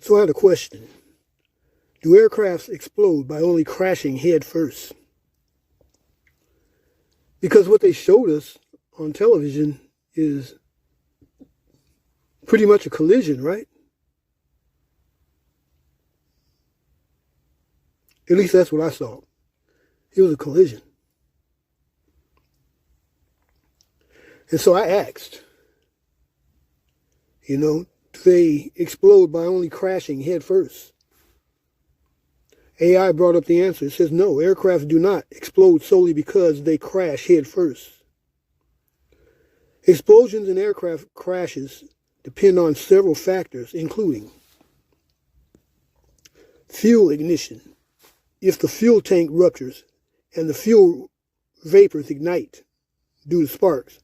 So I had a question. Do aircrafts explode by only crashing head first? Because what they showed us on television is pretty much a collision, right? At least that's what I saw. It was a collision. And so I asked, do they explode by only crashing head first? AI brought up the answer. It says no, aircraft do not explode solely because they crash head first. Explosions in aircraft crashes depend on several factors, including fuel ignition. If the fuel tank ruptures and the fuel vapors ignite due to sparks,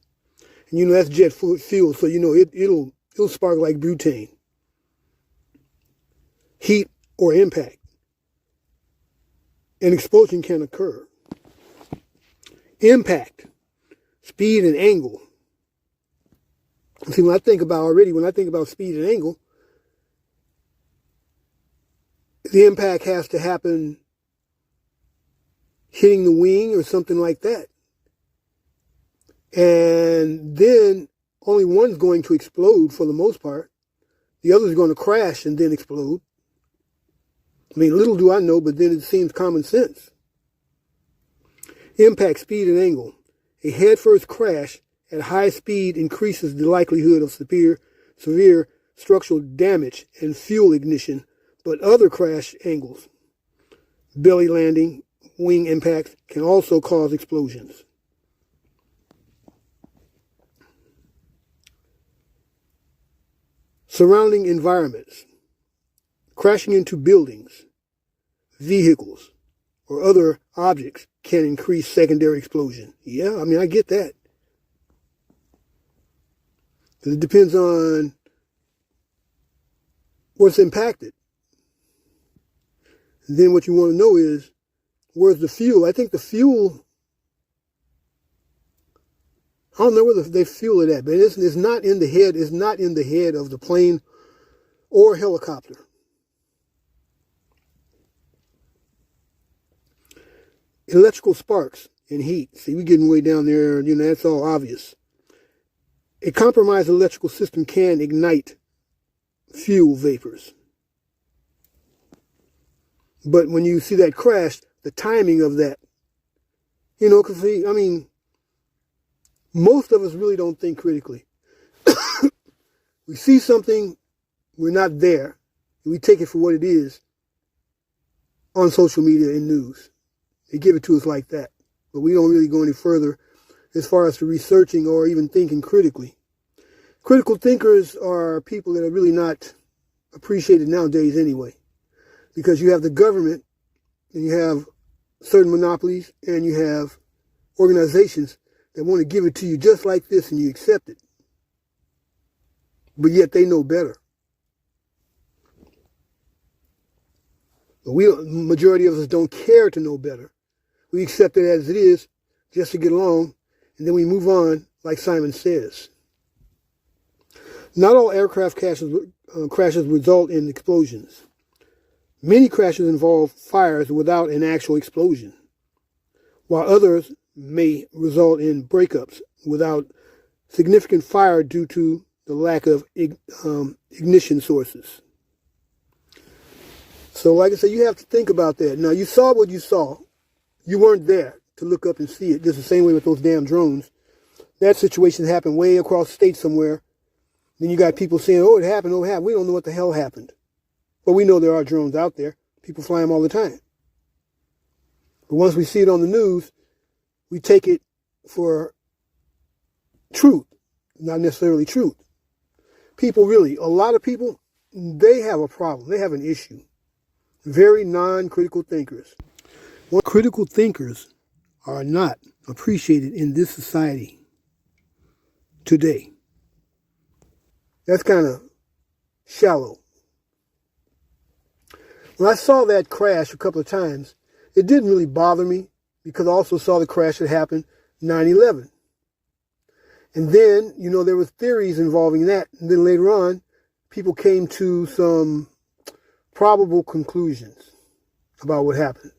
and that's jet fuel, so it'll spark like butane. Heat or impact. An explosion can occur. Impact, speed and angle. See, when I think about speed and angle, the impact has to happen hitting the wing or something like that. And then only one's going to explode for the most part. The other's going to crash and then explode. I mean, little do I know, but then it seems common sense. Impact, speed, and angle. A head-first crash at high speed increases the likelihood of severe structural damage and fuel ignition, but other crash angles, belly landing, wing impacts, can also cause explosions. Surrounding environments. Crashing into buildings, vehicles, or other objects can increase secondary explosion. Yeah, I get that. It depends on what's impacted. And then what you want to know is, where's the fuel? I think the fuel, I don't know where they fuel it at, but it's not in the head. It's not in the head of the plane or helicopter. Electrical sparks and heat. See, we're getting way down there, that's all obvious. A compromised electrical system can ignite fuel vapors. But when you see that crash, the timing of that, because most of us really don't think critically. We see something, we're not there, and we take it for what it is on social media and news. They give it to us like that. But we don't really go any further as far as to researching or even thinking critically. Critical thinkers are people that are really not appreciated nowadays anyway. Because you have the government, and you have certain monopolies, and you have organizations that want to give it to you just like this, and you accept it. But yet they know better. But majority of us don't care to know better. We accept it as it is, just to get along, and then we move on, like Simon says. Not all aircraft crashes result in explosions. Many crashes involve fires without an actual explosion, while others may result in breakups without significant fire due to the lack of ignition sources. So like I said, you have to think about that. Now, you saw what you saw. You weren't there to look up and see it. Just the same way with those damn drones. That situation happened way across the state somewhere. Then you got people saying, it happened. We don't know what the hell happened. But we know there are drones out there. People fly them all the time. But once we see it on the news, we take it for truth, not necessarily truth. People really, a lot of people, they have a problem. They have an issue. Very non-critical thinkers. Critical thinkers are not appreciated in this society today. That's kind of shallow. When I saw that crash a couple of times, it didn't really bother me because I also saw the crash that happened 9/11. And then, there was theories involving that. And then later on, people came to some probable conclusions about what happened.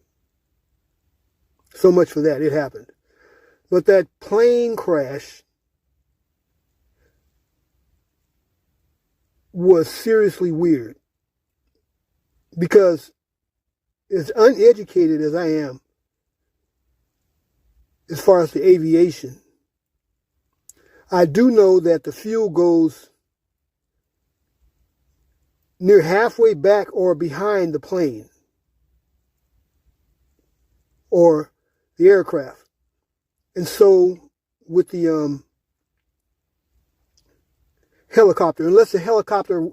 So much for that. It happened. But that plane crash was seriously weird, because as uneducated as I am as far as the aviation, I do know that the fuel goes near halfway back or behind the plane or the aircraft. And so with the helicopter, unless the helicopter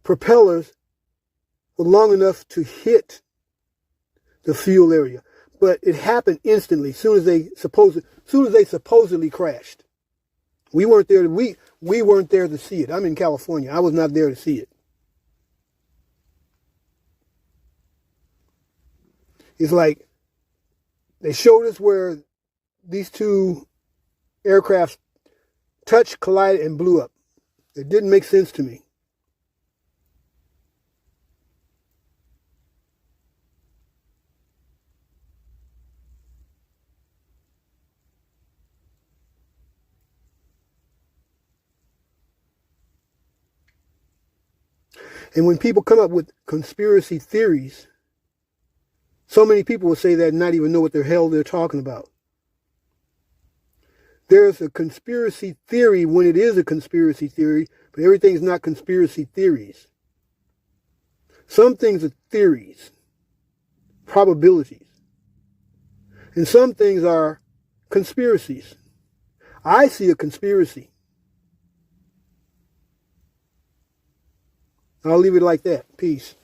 propellers were long enough to hit the fuel area. But it happened instantly, as soon as they supposedly crashed. We weren't there to see it. I'm in California. I was not there to see it. It's like they showed us where these two aircrafts touched, collided, and blew up. It didn't make sense to me. And when people come up with conspiracy theories, so many people will say that and not even know what the hell they're talking about. There's a conspiracy theory when it is a conspiracy theory, but everything's not conspiracy theories. Some things are theories, probabilities. And some things are conspiracies. I see a conspiracy. I'll leave it like that. Peace.